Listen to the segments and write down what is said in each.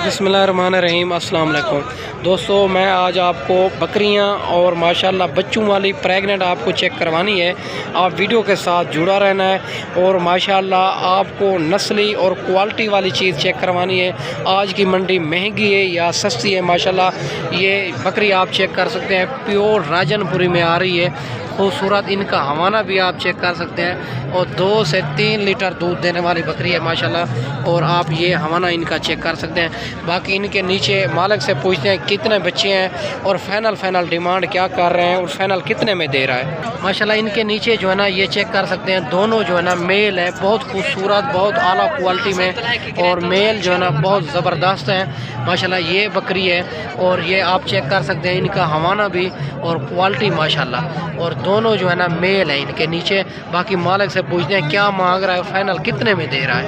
बिस्मिल्लाहिर्रहमानिर्रहीम अस्सलाम वालेकुम दोस्तों, मैं आज आपको बकरियां और माशाल्लाह बच्चों वाली प्रेग्नेंट आपको चेक करवानी है। आप वीडियो के साथ जुड़ा रहना है और माशाल्लाह आपको नस्ली और क्वालिटी वाली चीज़ चेक करवानी है। आज की मंडी महंगी है या सस्ती है, माशाल्लाह ये बकरी आप चेक कर सकते हैं, प्योर राजनपुरी में आ रही है। खूबसूरत इनका हवाना भी आप चेक कर सकते हैं और 2 से 3 लीटर दूध देने वाली बकरी है माशाल्लाह। और आप ये हवाना इनका चेक कर सकते हैं। बाकी इनके नीचे मालिक से पूछते हैं कितने बच्चे हैं और फाइनल डिमांड क्या कर रहे हैं और फाइनल कितने में दे रहा है। माशाल्लाह इनके नीचे जो है ना ये चेक कर सकते हैं, दोनों जो है ना मेल है, बहुत खूबसूरत, बहुत आला क्वालिटी में, और मेल जो है ना बहुत ज़बरदस्त है माशाल्लाह। ये बकरी है और ये आप चेक कर सकते हैं, इनका हवाना भी और क्वालिटी माशाल्लाह, और दोनों जो है ना मेल है इनके नीचे। बाकी मालिक से पूछते हैं क्या मांग रहा है, फाइनल कितने में दे रहा है।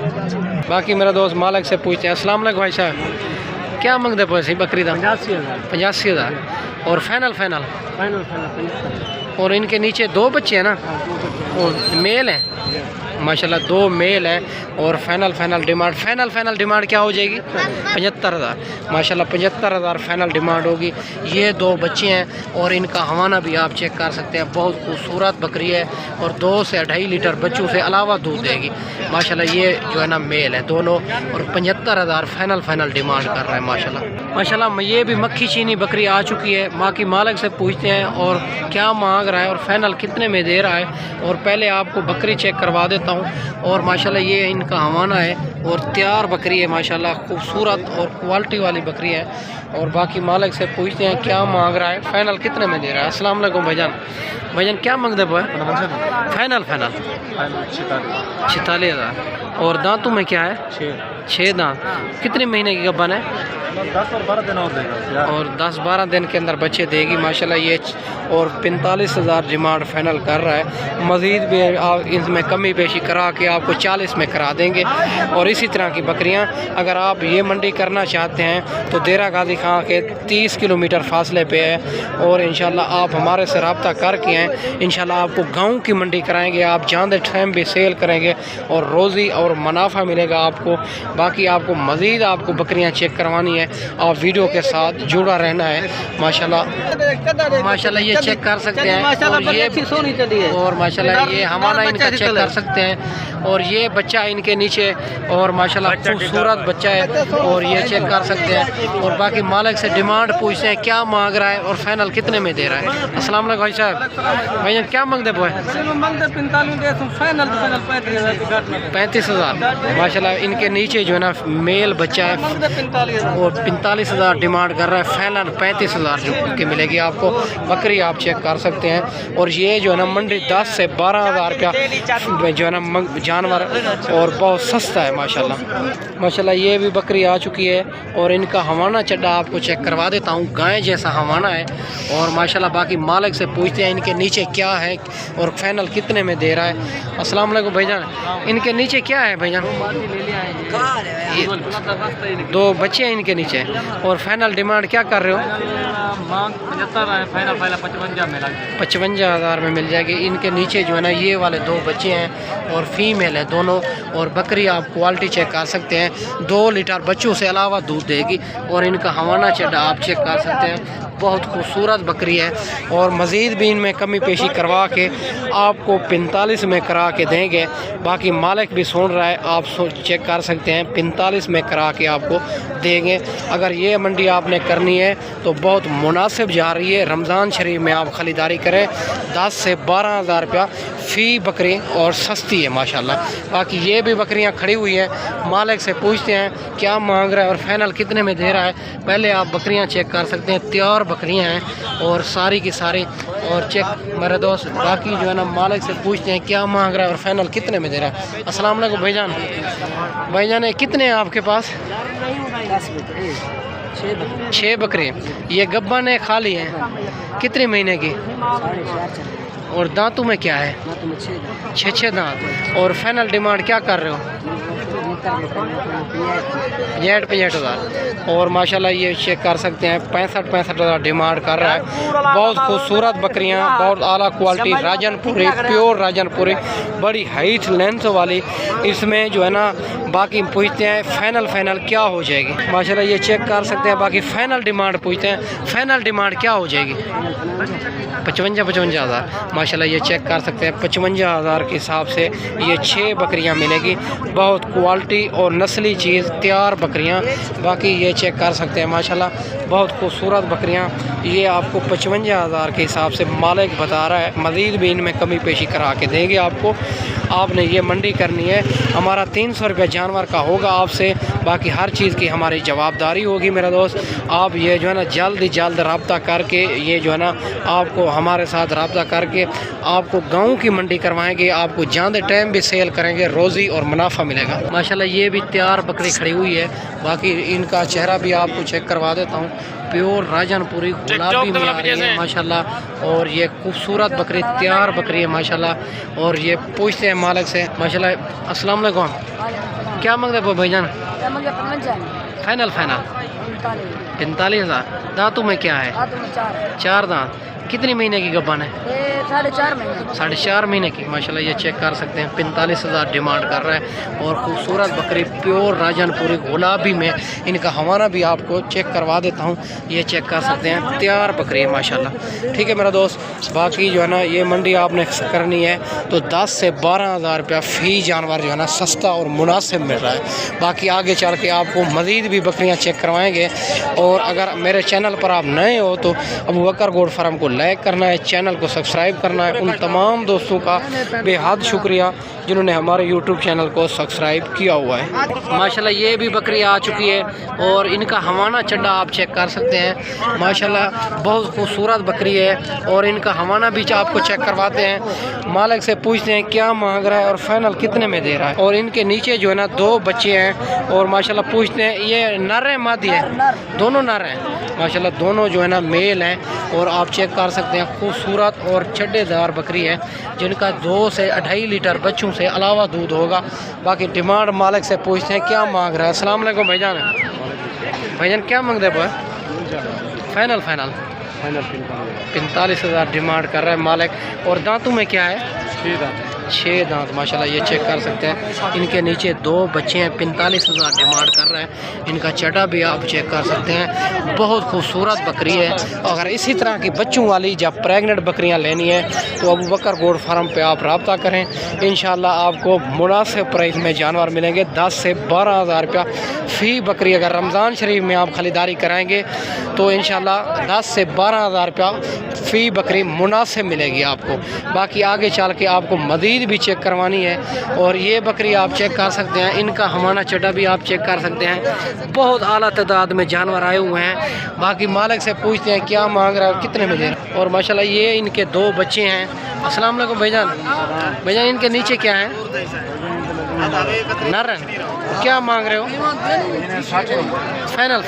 बाकी मेरा दोस्त मालिक से पूछते हैं। अस्सलाम वालेकुम भाई साहब, क्या मंगते पैसे बकरी का? 85,000 और फाइनल और इनके नीचे 2 बच्चे हैं ना, और मेल हैं माशाल्लाह, 2 मेल हैं। और फाइनल डिमांड क्या हो जाएगी? 75,000 माशाल्लाह, 75,000 फाइनल डिमांड होगी। ये 2 बच्चे हैं और इनका हवाना भी आप चेक कर सकते हैं, बहुत खूबसूरत बकरी है और 2 से 2.5 लीटर बच्चों से अलावा दूध देगी माशाल्लाह। ये जो है ना मेल है दोनों, और 75,000 फाइनल डिमांड कर रहे हैं माशाल्लाह। ये भी मक्खी चीनी बकरी आ चुकी है। बाकी मालिक से पूछते हैं और क्या मांग रहा है और फाइनल कितने में दे रहा है। और पहले आपको बकरी चेक करवा देता हूँ। और माशाल्लाह ये इनका हवाना है और तैयार बकरी है माशाल्लाह, खूबसूरत और क्वालिटी वाली बकरी है। और बाकी मालिक से पूछते हैं क्या मांग रहा है, फाइनल कितने में दे रहा है। अस्सलाम वालेकुम भाईजान, क्या मांगते हैं? फाइनल 46,000। और दांतों में क्या है? 6 दांत। कितने महीने की गब्बन है? 10 और 12 दिन और देगा और 10-12 दिन के अंदर बच्चे देगी माशाल्लाह ये। और 45,000 डिमांड फाइनल कर रहा है। मज़ीद भी इसमें कमी पेशी करा के आपको 40 में करा देंगे। और इसी तरह की बकरियां अगर आप ये मंडी करना चाहते हैं तो देरा गाजी खां के 30 किलोमीटर फासले पे है। और इंशाल्लाह आप हमारे से रब्ता करके हैं, इंशाल्लाह आपको गाँव की मंडी कराएँगे, आप जान टाइम भी सेल करेंगे और रोज़ी और मुनाफा मिलेगा आपको। बाकी आपको मज़ीद आपको बकरियाँ चेक करवानी है, आप वीडियो के साथ जुड़ा रहना है माशाल्लाह। ये चेक कर सकते हैं और माशाल्लाह ये हमारा इनका चेक कर सकते हैं। और ये बच्चा इनके नीचे और माशाल्लाह खूबसूरत बच्चा है और ये चेक कर सकते हैं। और बाकी मालिक से डिमांड पूछते हैं क्या मांग रहा है और फाइनल कितने में दे रहा है। अस्सलाम वालेकुम भाई साहब, भैया क्या मांगते बोए? 35,000 माशाल्लाह। इनके नीचे जो है ना मेल बच्चा है और 45,000 डिमांड कर रहा है। फाइनल 35,000 जो की मिलेगी आपको बकरी, आप चेक कर सकते हैं। और ये जो है ना मंडी 10 से 12,000 रुपया जो है ना जानवर, और बहुत सस्ता है माशाल्लाह। ये भी बकरी आ चुकी है और इनका हवाना चड्डा आपको चेक करवा देता हूँ, गाय जैसा हवाना है। और माशाल्लाह बाकी मालिक से पूछते हैं इनके नीचे क्या है और फाइनल कितने में दे रहा है। अस्सलाम वालेकुम भाईजान, इनके नीचे क्या है भाईजान? 2 बच्चे हैं इनके नीचे। और फाइनल डिमांड क्या कर रहे हो? 55,000 में मिल जाएगी। इनके नीचे जो है ना ये वाले 2 बच्चे हैं और फीमेल है दोनों। और बकरी आप क्वालिटी चेक कर सकते हैं, 2 लीटर बच्चों से अलावा दूध देगी। और इनका हवाना चड्डा आप चेक कर सकते हैं, बहुत खूबसूरत बकरी है। और मज़ीद भी इनमें कमी पेशी करवा के आपको 45 में करा के देंगे। बाकी मालिक भी सुन रहा है, आप चेक कर सकते हैं, 45 में करा के आपको देंगे। अगर ये मंडी आपने करनी है तो बहुत मुनासिब जा रही है। रमज़ान शरीफ में आप ख़रीदारी करें, 10 से 12,000 रुपया फ़ी बकरी और सस्ती है माशाल्लाह। बाकी ये भी बकरियां खड़ी हुई हैं, मालिक से पूछते हैं क्या मांग रहा है और फाइनल कितने में दे रहा है। पहले आप बकरियां चेक कर सकते हैं, तैयार बकरियां हैं और सारी की सारी। और चेक मेरे दोस्त बाकी जो है ना मालिक से पूछते हैं क्या मांग रहा है और फाइनल कितने में दे रहा है। अस्सलाम वालेकुम भाईजान, कितने हैं आपके पास? 6 बकरे। ये गब्बन है, खाली है, कितने महीने की? और दांतों में क्या है? 6 दांत। और फाइनल डिमांड क्या कर रहे हो? 65,000 और माशाल्लाह ये चेक कर सकते हैं 65,000 डिमांड कर रहा है। बहुत खूबसूरत बकरियां, बहुत आला क्वालिटी राजनपुरी, प्योर राजनपुरी, बड़ी हाइट लेंथ वाली। इसमें जो है ना बाकी पूछते हैं फाइनल क्या हो जाएगी। माशाल्लाह ये चेक कर सकते हैं। बाकी फाइनल डिमांड पूछते हैं, फाइनल डिमांड क्या हो जाएगी? 55,000 माशाल्लाह ये चेक कर सकते हैं। 55,000 के हिसाब से ये 6 बकरियां मिलेगी। बहुत क्वालिटी और नस्ली चीज़ तैयार बकरियां। बाकी ये चेक कर सकते हैं माशाल्लाह बहुत खूबसूरत बकरियां। ये आपको 55,000 के हिसाब से मालिक बता रहा है। मज़ीद भी इनमें कमी पेशी करा के देंगे आपको। आपने ये मंडी करनी है। हमारा 300 रुपये जानवर का होगा आपसे। बाकी हर चीज़ की हमारी जवाबदारी होगी मेरा दोस्त। आप ये जो है ना जल्द रब्ता करके ये जो है ना आपको हमारे साथ रब्ता करके आपको गाँव की मंडी करवाएंगे। आपको ज़्यादा टाइम भी सेल करेंगे, रोज़ी और मुनाफा मिलेगा। माशाल्लाह ये भी तैयार बकरी खड़ी हुई है। बाकी इनका चेहरा भी आपको चेक करवा देता हूँ। प्योर राजनपुरी गुलाबी में आ रही है माशाल्लाह। और ये खूबसूरत बकरी तैयार बकरी है माशाल्लाह। और ये पूछते हैं मालिक से माशाल्लाह। अस्सलाम वालेकुम, क्या मांगते हो भाईजान? फाइनल 45,000। दांतों में क्या है? 4 दांत। कितने महीने की गब्बन है? 4.5 महीने की माशाल्लाह ये चेक कर सकते हैं। 45,000 डिमांड कर रहा है। और खूबसूरत बकरी प्योर राजनपुरी गुलाबी में। इनका हवाना भी आपको चेक करवा देता हूँ। ये चेक कर सकते हैं तैयार बकरी है माशाल्लाह। ठीक है मेरा दोस्त। बाकी जो है ना ये मंडी आपने करनी है तो 10 से 12,000 रुपया फ़ी जानवर जो है ना सस्ता और मुनासिब मिल रहा है। बाकी आगे चल के आपको मज़ीद भी बकरियाँ चेक करवाएँगे। और अगर मेरे चैनल पर आप नए हो तो अबू बकर गोट फार्म को लाइक करना है, चैनल को सब्सक्राइब करना है। उन तमाम दोस्तों का बेहद शुक्रिया जिन्होंने हमारे यूट्यूब चैनल को सब्सक्राइब किया हुआ है। माशाल्लाह ये भी बकरी आ चुकी है। और इनका हवाना चड्डा आप चेक कर सकते हैं माशाल्लाह बहुत खूबसूरत बकरी है। और इनका हवाना भी आपको चेक करवाते हैं। मालिक से पूछते हैं क्या मांग रहा है और फाइनल कितने में दे रहा है। और इनके नीचे जो है ना 2 बच्चे हैं। और माशाल्लाह पूछते हैं ये नर है मादी है? दोनों नर हैं माशाल्लाह, दोनों जो है ना मेल हैं। और आप चेक कर सकते हैं खूबसूरत और चड्डेदार बकरी है जिनका 2 से 2.5 लीटर बच्चों से अलावा दूध होगा। बाकी डिमांड मालिक से पूछते हैं क्या मांग रहा है। अस्सलाम वालेकुम भाईजान। भाईजान क्या मांगते हैं? फाइनल 45,000 डिमांड कर रहा है मालिक। और दांतों में क्या है? 6 दांत माशाल्लाह ये चेक कर सकते हैं। इनके नीचे 2 बच्चे हैं। 45,000 डिमांड कर रहे हैं। इनका चटा भी आप चेक कर सकते हैं। बहुत खूबसूरत बकरी है। अगर इसी तरह की बच्चों वाली जब प्रेग्नेंट बकरियां लेनी है तो अबू बकर गोट फार्म पे आप रब्ता करें। इंशाल्लाह आपको मुनासिब प्राइस में जानवर मिलेंगे। 10 से 12,000 रुपया फ़ी बकरी। अगर रमज़ान शरीफ में आप ख़रीदारी कराएँगे तो इंशाल्लाह 10 से 12,000 रुपया फ़ी बकरी मुनासिब मिलेगी आपको। बाकी आगे चल के आपको मज़ीद भी चेक करवानी है। और ये बकरी आप चेक कर सकते हैं। इनका हमाना चटा भी आप चेक कर सकते हैं। बहुत आला तादाद में जानवर आए हुए हैं। बाकी मालिक से पूछते हैं क्या मांग रहा है और कितने में दे रहा है। और माशाल्लाह ये इनके 2 बच्चे हैं। अस्सलाम वालेकुम भाईजान। भाईजान इनके नीचे क्या है? नर है। क्या मांग रहे हो? फाइनल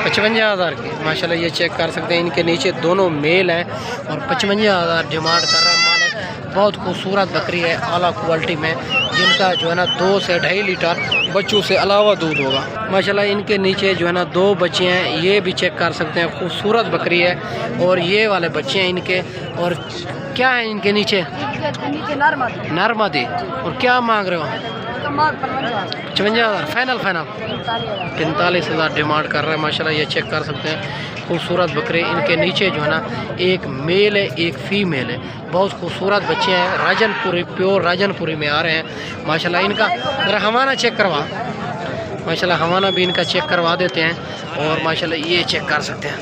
55,000 की माशाल्लाह ये चेक कर सकते हैं। इनके नीचे दोनों मेल हैं। और 55,000 डिमांड कर रहा है मालिक। बहुत खूबसूरत बकरी है आला क्वालिटी में जिनका जो है ना 2 से 2.5 लीटर बच्चों से अलावा दूध होगा माशाल्लाह। इनके नीचे जो है ना 2 बच्चे हैं। ये भी चेक कर सकते हैं खूबसूरत बकरी है। और ये वाले बच्चे हैं इनके। और क्या है इनके नीचे? नर मादी। और क्या मांग रहे हो? 55,000 फाइनल 45,000 डिमांड कर रहा है माशाल्लाह ये चेक कर सकते हैं। खूबसूरत बकरे। इनके नीचे जो है ना एक मेल है एक फ़ीमेल है। बहुत खूबसूरत बच्चे हैं। राजनपुरी प्योर राजनपुरी में आ रहे हैं माशाल्लाह। इनका ज़रा हवाना चेक करवा माशाल्लाह। हवाना भी इनका चेक करवा देते हैं। और माशाल्लाह ये चेक कर सकते हैं।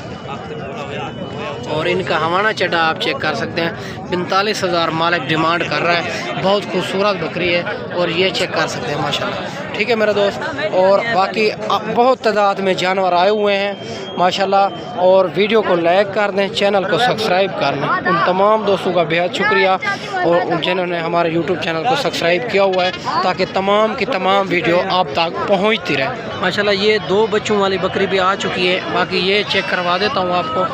और इनका हवाना चड्डा आप चेक कर सकते हैं। 45,000 मालिक डिमांड कर रहा है। बहुत खूबसूरत बकरी है। और ये चेक कर सकते हैं माशाल्लाह। ठीक है मेरा दोस्त। और बाकी बहुत तादाद में जानवर आए हुए हैं माशाल्लाह। और वीडियो को लाइक कर दें, चैनल को सब्सक्राइब कर लें। उन तमाम दोस्तों का बेहद शुक्रिया और जिन्होंने हमारे यूट्यूब चैनल को सब्सक्राइब किया हुआ है ताकि तमाम की तमाम वीडियो आप तक पहुँचती रहे माशाल्लाह। ये 2 बच्चों वाली बकरी भी आ चुकी है। बाकी ये चेक करवा देता हूँ आपको।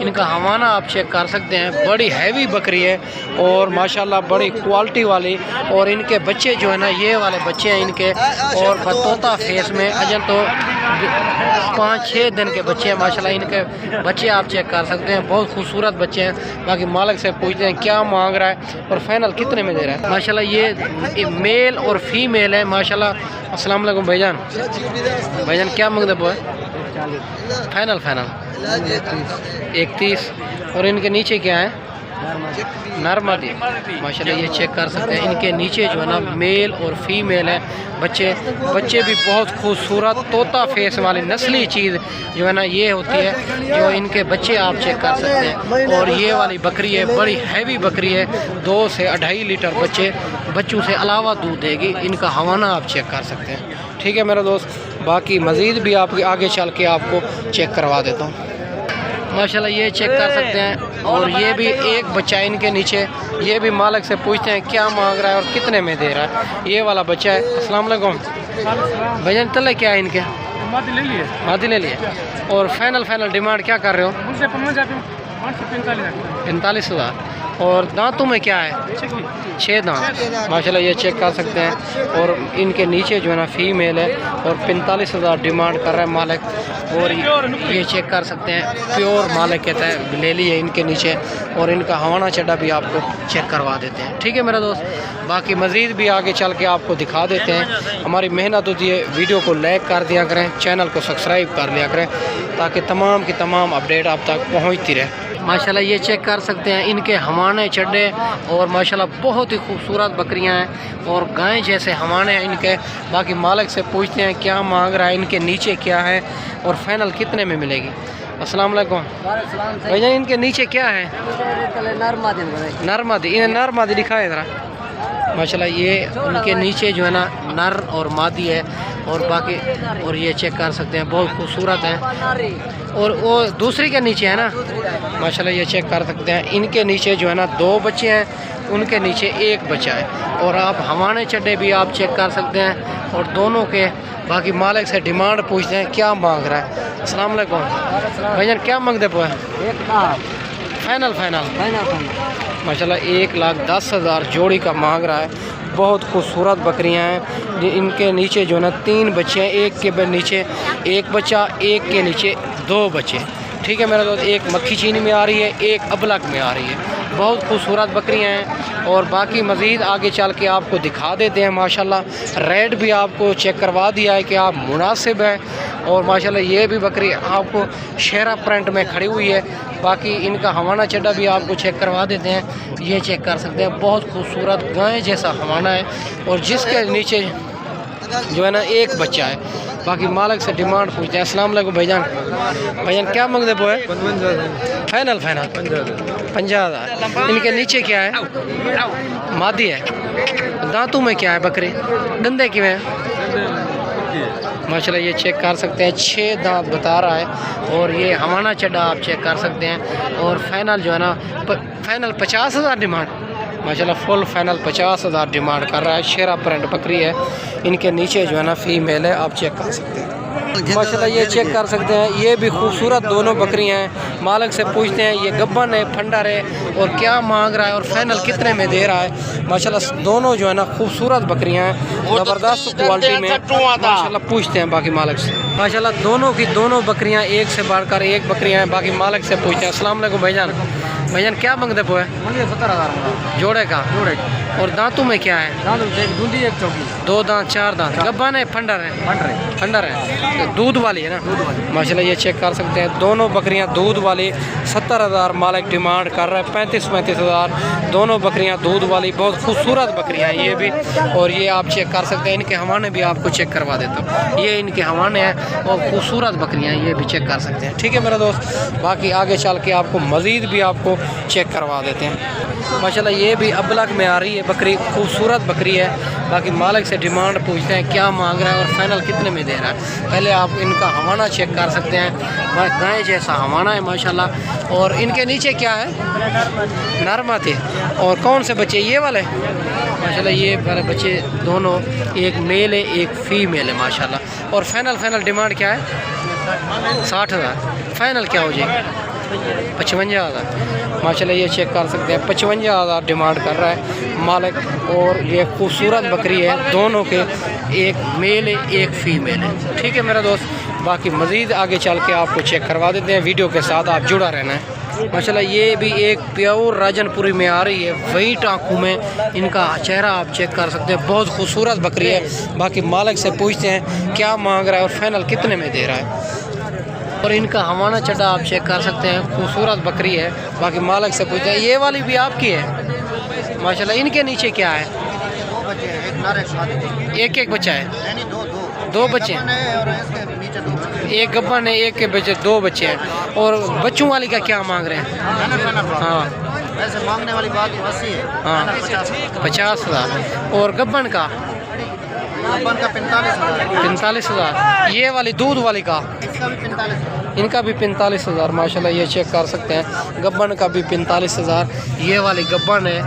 इनका हवाना आप चेक कर सकते हैं, बड़ी हैवी बकरी है और माशाल्लाह बड़ी क्वालिटी वाली। और इनके बच्चे जो है ना, ये वाले बच्चे हैं इनके, और बतौता फेस में अजन तो 5-6 दिन के बच्चे हैं माशाल्लाह। इनके बच्चे आप चेक कर सकते हैं, बहुत खूबसूरत बच्चे हैं। बाकी मालिक से पूछते हैं क्या मांग रहा है और फाइनल कितने में दे रहा है। माशाल्लाह ये मेल और फीमेल है माशाल्लाह। अस्सलाम वालेकुम भाईजान, भाईजान क्या मांगते बोए? फाइनल 31। और इनके नीचे क्या है? नरमादी माशाल्लाह, ये चेक कर सकते हैं। इनके नीचे जो है ना मेल और फीमेल है बच्चे भी बहुत खूबसूरत तोता फेस वाली नस्ली चीज़ जो है ना ये होती है, जो इनके बच्चे आप चेक कर सकते हैं। और ये वाली बकरी है, बड़ी हैवी बकरी है, 2 से 2.5 लीटर बच्चों से अलावा दूध देगी। इनका हवाना आप चेक कर सकते हैं। ठीक है मेरा दोस्त, बाकी मज़ीद भी आपके आगे चल के आपको चेक करवा देता हूँ। माशाल्लाह ये चेक कर सकते हैं। और ये भी एक बच्चा है इनके नीचे, ये भी मालिक से पूछते हैं क्या मांग रहा है और कितने में दे रहा है। ये वाला बच्चा है। अस्सलाम वालेकुम भैया, तले क्या है इनके? मादी ले लिए। और फाइनल डिमांड क्या कर रहे हो? 45,000। और दांतों में क्या है? 6 दांत माशाल्लाह, ये चेक कर सकते हैं। और इनके नीचे जो है ना फीमेल है और 45,000 डिमांड कर रहा है मालिक। और ये चेक कर सकते हैं, प्योर मालिक कहता है ले लिए इनके नीचे। और इनका हवाना चड्डा भी आपको चेक करवा देते हैं। ठीक है मेरा दोस्त, बाकी मज़ीद भी आगे चल के आपको दिखा देते हैं। हमारी मेहनत होती है, वीडियो को लाइक कर दिया करें, चैनल को सब्सक्राइब कर लिया करें, ताकि तमाम की तमाम अपडेट आप तक पहुँचती रहे। माशाल्लाह ये चेक कर सकते हैं, इनके हवाने चड्डे और माशाल्लाह बहुत ही खूबसूरत बकरियां हैं और गाय जैसे हवाने हैं इनके। बाकी मालिक से पूछते हैं क्या मांग रहा है, इनके नीचे क्या है और फाइनल कितने में मिलेगी। अस्सलाम वालेकुम भैया, इनके नीचे क्या है? नरमादी। इन्हें नरमादी दिखाए ज़रा। माशाल्लाह ये उनके नीचे जो है ना नर और मादी है। और बाकी और ये चेक कर सकते हैं, बहुत खूबसूरत है। और वो दूसरी के नीचे है ना माशाल्लाह, ये चेक कर सकते हैं। इनके नीचे जो है ना 2 बच्चे हैं, उनके नीचे 1 बच्चा है। और आप हवाने चड्डे भी आप चेक कर सकते हैं और दोनों के। बाकी मालिक से डिमांड पूछते हैं क्या मांग रहा है। अस्सलाम वालेकुम भैया, क्या मांगते पे? फाइनल माशाल्लाह 1,10,000 जोड़ी का मांग रहा है। बहुत खूबसूरत बकरियां हैं। इनके नीचे जो है ना 3 बच्चे हैं, एक के नीचे 1 बच्चा, एक के नीचे 2 बच्चे। ठीक है मेरा दोस्त, एक मक्खी चीनी में आ रही है, एक अबलक में आ रही है। बहुत खूबसूरत बकरियां हैं। और बाकी मज़ीद आगे चल के आपको दिखा देते हैं। माशाल्लाह रेट भी आपको चेक करवा दिया है कि आप मुनासिब है। और माशाल्लाह ये भी बकरी आपको शेरा प्रिंट में खड़ी हुई है। बाकी इनका हवाना चड्डा भी आपको चेक करवा देते हैं, ये चेक कर सकते हैं। बहुत खूबसूरत गाय जैसा हवाना है और जिसके नीचे जो है ना 1 बच्चा है। बाकी मालिक से डिमांड पूछते हैं। अस्सलाम वालेकुम भाईजान, क्या मांगते बोए? फाइनल 50,000। इनके नीचे क्या है? मादी है। दांतों में क्या है बकरी? दंदे किवें हैं? माशाल्लाह ये चेक कर सकते हैं, 6 दांत बता रहा है। और ये हवाना चड्डा आप चेक कर सकते हैं। और फाइनल जो है ना फाइनल 50,000 डिमांड। माशाल्लाह फुल फाइनल 50,000 डिमांड कर रहा है। शेरा प्रिंट बकरी है। इनके नीचे जो है ना फीमेल है, आप चेक कर सकते हैं। माशाल्लाह ये चेक कर सकते हैं, ये भी खूबसूरत दोनों बकरियां हैं। मालिक से पूछते हैं ये गब्बन है फंडर है और क्या मांग रहा है और फाइनल कितने में दे रहा है। माशाल्लाह दोनों जो है ना खूबसूरत बकरियां हैं, ज़बरदस्त क्वालिटी में। माशाल्लाह पूछते हैं बाकी मालिक से। माशाल्लाह दोनों की दोनों बकरियां एक से बढ़कर एक बकरियां हैं। बाकी मालिक से पूछते हैं। अस्सलाम वालेकुम भाईजान, क्या मांगते पे? 70,000 जोड़े का। और दांतों में क्या है? दूधी 1 चौकी, 2 दांत 4 दांत। गब्बन है फंडर है? फंडर है, दूध वाली है ना। माशाल्लाह ये चेक कर सकते हैं, दोनों बकरियां दूध वाली। 70,000 मालिक डिमांड कर रहा है। 35,000 दोनों बकरियां दूध वाली। बहुत खूबसूरत बकरियां हैं ये भी। और ये आप चेक कर सकते हैं, इनके हवाने भी आपको चेक करवा देता हूँ। ये इनके हवाने हैं और खूबसूरत बकरियां हैं, ये भी चेक कर सकते हैं। ठीक है मेरा दोस्त, बाकी आगे चल के आपको मज़ीद भी आपको चेक करवा देते हैं। माशाल्लाह ये भी अबलक में आ रही है बकरी, खूबसूरत बकरी है। बाकी मालिक से डिमांड पूछते हैं क्या मांग रहा है और फाइनल कितने में दे रहा है। पहले आप इनका हवाना चेक कर सकते हैं, गाय जैसा हवाना है माशाल्लाह। और इनके नीचे क्या है? नरमादी। और कौन से बच्चे? ये वाले। माशाल्लाह ये वाले बच्चे दोनों, एक मेल है एक फीमेल है माशाल्लाह। और फाइनल डिमांड क्या है? 60,000। फाइनल क्या हो जाएगी? 55,000 माशाल्लाह, ये चेक कर सकते हैं। 55,000 डिमांड कर रहा है मालिक। और ये खूबसूरत बकरी है, दोनों के एक मेल है एक फ़ीमेल है। ठीक है मेरा दोस्त, बाकी मज़ीद आगे चल के आपको चेक करवा देते हैं। वीडियो के साथ आप जुड़ा रहना है। माशाल्लाह, ये भी एक प्योर राजनपुरी में आ रही है, वही टाँकों में इनका चेहरा आप चेक कर सकते हैं। बहुत खूबसूरत बकरी है। बाकी मालिक से पूछते हैं क्या मांग रहा है और फाइनल कितने में दे रहा है। और इनका हवाना चड्डा आप चेक कर सकते हैं, खूबसूरत बकरी है। बाकी मालिक से पूछते हैं। ये वाली भी आपकी है माशाल्लाह। इनके नीचे क्या है? एक एक बच्चा है, दो बच्चे हैं, एक गब्बन है, एक के बच्चे, दो बच्चे हैं। और बच्चों वाली का क्या मांग रहे हैं? हाँ वैसे मांगने वाली बात 80 है। हाँ 50,000। और गब्बन का 45,000। ये वाली दूध वाली का इनका भी 45,000 माशाल्लाह, ये चेक कर सकते हैं। गब्बन का भी 45,000। ये वाली गब्बन है।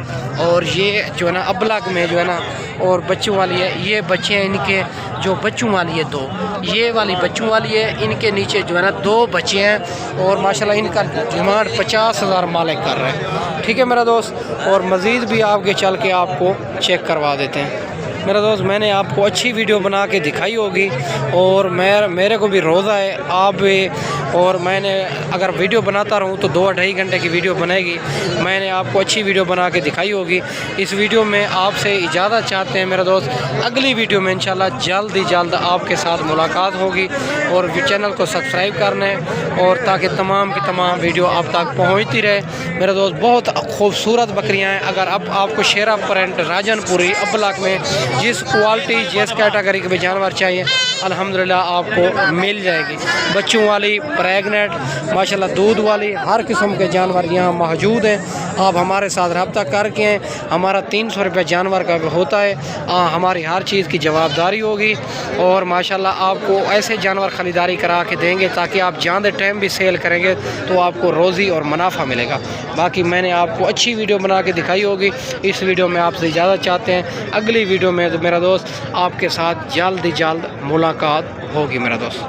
और ये जो है ना अबलग में जो है ना, और बच्चों वाली है। ये बच्चे हैं इनके, जो बच्चों वाली है दो, ये वाली बच्चों वाली है। इनके नीचे जो है ना दो बच्चे हैं। और माशाल्लाह इनका डिमांड 50,000 मालिक कर रहे हैं। ठीक है मेरा दोस्त, और मज़ीद भी आगे चल के आपको चेक करवा देते हैं। मेरा दोस्त, मैंने आपको अच्छी वीडियो बना के दिखाई होगी। और मेरे को भी रोज़ा है, आप भी। और मैंने अगर वीडियो बनाता रहूँ तो 2-2.5 घंटे की वीडियो बनेगी। मैंने आपको अच्छी वीडियो बना के दिखाई होगी। इस वीडियो में आपसे इजाज़त चाहते हैं मेरा दोस्त। अगली वीडियो में इंशाल्लाह जल्द ही जल्द आपके साथ मुलाकात होगी। और चैनल को सब्सक्राइब करना है, और ताकि तमाम की तमाम वीडियो आप तक पहुँचती रहे। मेरा दोस्त, बहुत खूबसूरत बकरियाँ हैं। अगर अब आपको शेरा प्रिंट राजनपुरी अबलग में जिस क्वालिटी जिस कैटेगरी के भी जानवर चाहिए, अल्हम्दुलिल्लाह आपको मिल जाएगी। बच्चों वाली, प्रेगनेंट, माशाल्लाह दूध वाली, हर किस्म के जानवर यहाँ मौजूद हैं। आप हमारे साथ रब्ता करके, हमारा 300 रुपये जानवर का होता है। हमारी हर चीज़ की जवाबदारी होगी। और माशाल्लाह आपको ऐसे जानवर ख़रीदारी करा के देंगे ताकि आप ज़्यादा टाइम भी सेल करेंगे तो आपको रोज़ी और मुनाफा मिलेगा। बाकी मैंने आपको अच्छी वीडियो बना के दिखाई होगी। इस वीडियो में आपसे इजाज़त चाहते हैं। अगली वीडियो में तो मेरा दोस्त आपके साथ जल्द ही जल्द मुलाकात होगी मेरा दोस्त।